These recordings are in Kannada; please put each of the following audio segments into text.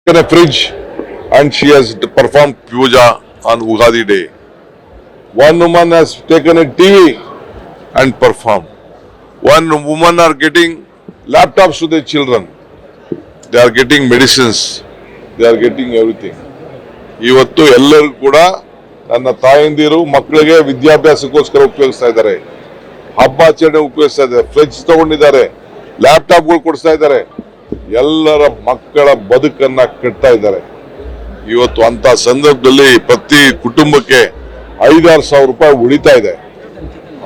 in a fridge and she has performed puja on Ugadi day. One woman has taken a TV and performed. One woman are getting laptops to their children. They are getting medicines. They are getting everything. ಇವತ್ತು ಎಲ್ಲರೂ ಕೂಡ ನನ್ನ ತಾಯಂದಿರು ಮಕ್ಕಳಿಗೆ ವಿದ್ಯಾಭ್ಯಾಸಕ್ಕೋಸ್ಕರ ಉಪಯೋಗಿಸ್ತಾ ಇದ್ದಾರೆ, ಹಬ್ಬ ಆಚರಣೆ ಉಪಯೋಗಿಸ್ತಾ ಇದ್ದಾರೆ, ಫ್ರಿಡ್ಜ್ ತಗೊಂಡಿದ್ದಾರೆ, ಲ್ಯಾಪ್ಟಾಪ್ಗಳು ಕೊಡಿಸ್ತಾ ಇದ್ದಾರೆ, ಎಲ್ಲರ ಮಕ್ಕಳ ಬದುಕನ್ನ ಕೆಡ್ತಾ ಇದ್ದಾರೆ. ಇವತ್ತು ಅಂತ ಸಂದರ್ಭದಲ್ಲಿ ಪ್ರತಿ ಕುಟುಂಬಕ್ಕೆ 5,000 ಸಾವಿರ ರೂಪಾಯಿ ಉಳಿತಾ ಇದೆ.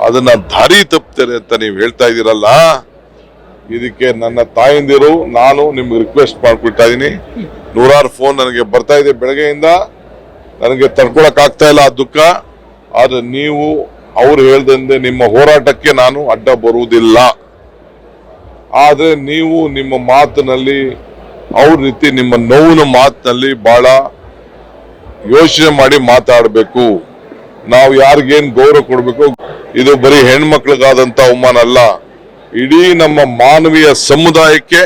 ಅದನ್ನ ದಾರಿ ತಪ್ತಾರೆ ಅಂತ ನೀವು ಹೇಳ್ತಾ ಇದ್ದೀರಲ್ಲ, ಇದಕ್ಕೆ ನನ್ನ ತಾಯಂದಿರು ನಾನು ನಿಮ್ಗೆ ರಿಕ್ವೆಸ್ಟ್ ಮಾಡ್ಕೊಳ್ತಾ ಇದ್ದೀನಿ. ನೂರಾರು ಫೋನ್ ನನಗೆ ಬರ್ತಾ ಇದೆ ಬೆಳಗ್ಗೆಯಿಂದ, ನನಗೆ ತಡ್ಕೊಳಕ್ ಆಗ್ತಾ ಇಲ್ಲ ಆ ದುಃಖ. ಆದ್ರೆ ನೀವು ಅವ್ರು ಹೇಳ್ದಂತೆ ನಿಮ್ಮ ಹೋರಾಟಕ್ಕೆ ನಾನು ಅಡ್ಡ ಬರುವುದಿಲ್ಲ. ಆದ್ರೆ ನೀವು ನಿಮ್ಮ ಮಾತಿನಲ್ಲಿ ಅವ್ರ ರೀತಿ ನಿಮ್ಮ ನೋವಿನ ಮಾತಿನಲ್ಲಿ ಬಹಳ ಯೋಚನೆ ಮಾಡಿ ಮಾತಾಡಬೇಕು. ನಾವು ಯಾರಿಗೇನ್ ಗೌರವ ಕೊಡ್ಬೇಕು, ಇದು ಬರೀ ಹೆಣ್ಮಕ್ಳಿಗಾದಂತ ಅವಮಾನ ಅಲ್ಲ, ಇಡೀ ನಮ್ಮ ಮಾನವೀಯ ಸಮುದಾಯಕ್ಕೆ.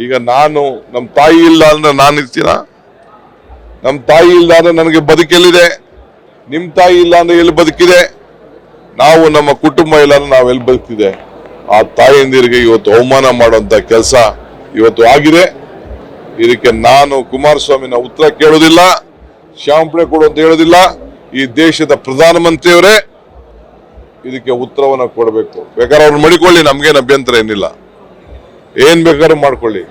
ಈಗ ನಾನು ನಮ್ಮ ತಾಯಿ ಇಲ್ಲ ಅಂದ್ರೆ ನಾನು ಇರ್ತೀನ? ನಮ್ಮ ತಾಯಿ ಇಲ್ಲ ಅಂದ್ರೆ ನನಗೆ ಬದುಕೆಲ್ಲಿದೆ? ನಿಮ್ ತಾಯಿ ಇಲ್ಲ ಅಂದ್ರೆ ಎಲ್ಲಿ ಬದುಕಿದೆ? ನಾವು ನಮ್ಮ ಕುಟುಂಬ ಇಲ್ಲ ಅಂದ್ರೆ ನಾವ್ ಎಲ್ಲಿ ಬದುಕಿದೆ? ಆ ತಾಯಿಯಂದಿರಿಗೆ ಇವತ್ತು ಅವಮಾನ ಮಾಡುವಂತ ಕೆಲಸ ಇವತ್ತು ಆಗಿದೆ. ಇದಕ್ಕೆ ನಾನು ಕುಮಾರಸ್ವಾಮಿನ ಉತ್ತರ ಕೇಳೋದಿಲ್ಲ, ಶ್ಯಾಮಪಡೆ ಕೊಡು ಅಂತ ಹೇಳೋದಿಲ್ಲ. ಈ ದೇಶದ ಪ್ರಧಾನಮಂತ್ರಿಯವರೇ ಇದಕ್ಕೆ ಉತ್ತರವನ್ನು ಕೊಡಬೇಕು. ಬೇಕಾದ್ರೆ ಅವ್ರು ಮಾಡಿಕೊಳ್ಳಿ, ನಮ್ಗೇನು ಅಭ್ಯಂತರ ಏನಿಲ್ಲ, ಏನ್ ಬೇಕಾದ್ರೂ ಮಾಡ್ಕೊಳ್ಳಿ,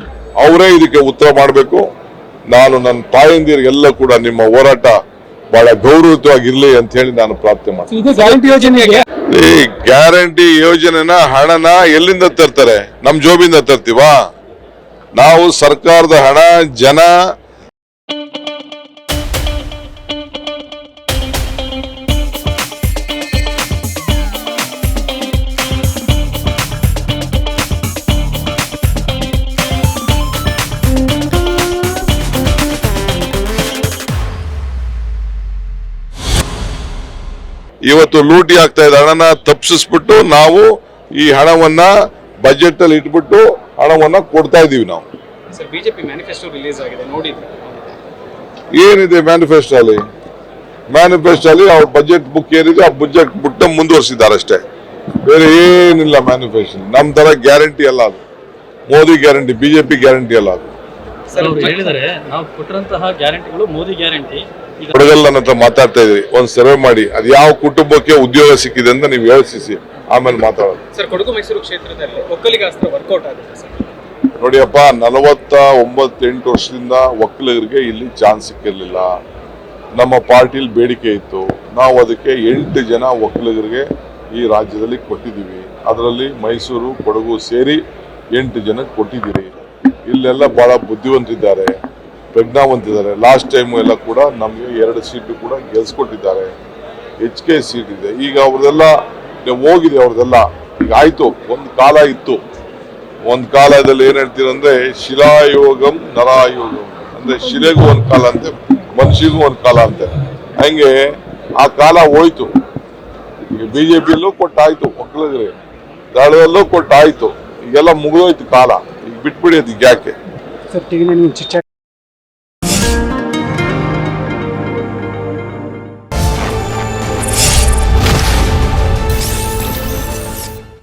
ಅವರೇ ಇದಕ್ಕೆ ಉತ್ತರ ಮಾಡಬೇಕು. ನಾನು ನನ್ನ ತಾಯಂದಿರಿಗೆಲ್ಲ ಕೂಡ ನಿಮ್ಮ ಹೋರಾಟ ಬಹಳ ಗೌರವಯುತವಾಗಿರ್ಲಿ ಅಂತ ಹೇಳಿ ನಾನು ಪ್ರಾರ್ಥನೆ ಮಾಡ್ತೀನಿ. ಈ ಗ್ಯಾರಂಟಿ ಯೋಜನೆನ ಹಣನ ಎಲ್ಲಿಂದ ತರ್ತಾರೆ? ನಮ್ ಜೋಬಿಂದ ತರ್ತೀವಾ? ನಾವು ಸರ್ಕಾರದ ಹಣ ಜನ ಇವತ್ತು ಲೂಟಿ ಆಗ್ತಾ ಇದೆ. ಹಣನ ತಪ್ಪಿಸ್ಬಿಟ್ಟು ನಾವು ಈ ಹಣವನ್ನ ಬಜೆಟ್ ಅಲ್ಲಿ ಇಟ್ಬಿಟ್ಟು ಹಣವನ್ನ ಕೊಡ್ತಾ ಇದೀವಿ. ನಾವು ಬಿಜೆಪಿ ಮ್ಯಾನಿಫೆಸ್ಟೋ ರಿಲೀಸ್ ಆಗಿದೆ, ನೋಡಿದ್ರೆ ಏನಿದೆ ಮ್ಯಾನಿಫೆಸ್ಟೋ ಅಲ್ಲಿ? ಮ್ಯಾನಿಫೆಸ್ಟೋ ಅಲ್ಲಿ ಅವ್ರ ಬಜೆಟ್ ಬುಕ್ ಏನಿದೆ ಆ ಬಜೆಟ್ ಬುಟ್ಟ ಮುಂದುವರಿಸಿದ್ದಾರೆ ಅಷ್ಟೇ, ಬೇರೆ ಏನಿಲ್ಲ ಮ್ಯಾನಿಫೆಸ್ಟೋ. ನಮ್ ತರ ಗ್ಯಾರಂಟಿ ಅಲ್ಲ ಅದು, ಮೋದಿ ಗ್ಯಾರಂಟಿ, ಬಿಜೆಪಿ ಗ್ಯಾರಂಟಿ ಅಲ್ಲ ಅದು. ಹೇಳಿದರೆ ನಾವು ಕೊಟ್ಟಿರುವಂತಹ ಗ್ಯಾರಂಟಿಗಳು ಮೋದಿ ಗ್ಯಾರಂಟಿ. ಕೊಡಗಲ್ಲ ನನ್ನ ಹತ್ರ ಮಾತಾಡ್ತಾ ಇದ್ರಿ, ಒಂದ್ ಸರ್ವೆ ಮಾಡಿ ಅದು ಯಾವ ಕುಟುಂಬಕ್ಕೆ ಉದ್ಯೋಗ ಸಿಕ್ಕಿದೆ ಅಂತ ನೀವು ಯೋಚಿಸಿ ಆಮೇಲೆ ಮಾತಾಡೋದು. ಸರ್, ಕೊಡಗು ಮೈಸೂರು ಕ್ಷೇತ್ರದಲ್ಲಿ ಒಕ್ಕಲಿಗಾಸ್ತ್ರ ವರ್ಕೌಟ್ ಆಗುತ್ತೆ ಸರ್? ನೋಡಿಯಪ್ಪ, 49-8 ವರ್ಷದಿಂದ ಒಕ್ಕಲಿಗರಿಗೆ ಇಲ್ಲಿ ಚಾನ್ಸ್ ಸಿಕ್ಕಿರ್ಲಿಲ್ಲ. ನಮ್ಮ ಪಾರ್ಟಿಲಿ ಬೇಡಿಕೆ ಇತ್ತು, ನಾವು ಅದಕ್ಕೆ 8 ಜನ ಒಕ್ಕಲಿಗರಿಗೆ ಈ ರಾಜ್ಯದಲ್ಲಿ ಕೊಟ್ಟಿದ್ದೀವಿ. ಅದರಲ್ಲಿ ಮೈಸೂರು ಕೊಡಗು ಸೇರಿ 8 ಜನಕ್ಕೆ ಕೊಟ್ಟಿದ್ದೀರಿ. ಇಲ್ಲೆಲ್ಲ ಬಹಳ ಬುದ್ಧಿವಂತಿದ್ದಾರೆ, ಪ್ರಜ್ಞಾವಂತಿದ್ದಾರೆ. ಲಾಸ್ಟ್ ಟೈಮ್ ಎಲ್ಲ ಕೂಡ ನಮಗೆ 2 ಸೀಟು ಕೂಡ ಗೆಲ್ಸ್ಕೊಟ್ಟಿದ್ದಾರೆ, HK ಸೀಟ್ ಇದೆ. ಈಗ ಅವ್ರದೆಲ್ಲ ಹೋಗಿದೆ, ಅವ್ರದೆಲ್ಲ ಈಗ ಆಯ್ತು. ಒಂದು ಕಾಲ ಇತ್ತು, ಒಂದ್ ಕಾಲದಲ್ಲಿ ಏನ್ ಹೇಳ್ತೀರಂದ್ರೆ ಶಿಲಾಯೋಗಂ ನರಾಯೋಗಂ ಅಂದ್ರೆ ಶಿಲೆಗೂ ಒಂದ್ ಕಾಲ ಅಂತೆ, ಮನುಷ್ಯಗೂ ಒಂದ್ ಕಾಲ ಅಂತೆ. ಹಂಗೆ ಆ ಕಾಲ ಹೋಯ್ತು. ಈಗ ಬಿಜೆಪಿಯಲ್ಲೂ ಕೊಟ್ಟಾಯ್ತು, ಒಕ್ಕಲಿಗರಿಗೆ ದಳದಲ್ಲೂ ಕೊಟ್ಟಾಯ್ತು. ಈಗೆಲ್ಲ ಮುಗಿದೋಯ್ತು ಕಾಲ, ಈಗ ಬಿಟ್ಬಿಡಿ ಅದಕ್ಕೆ ಯಾಕೆ.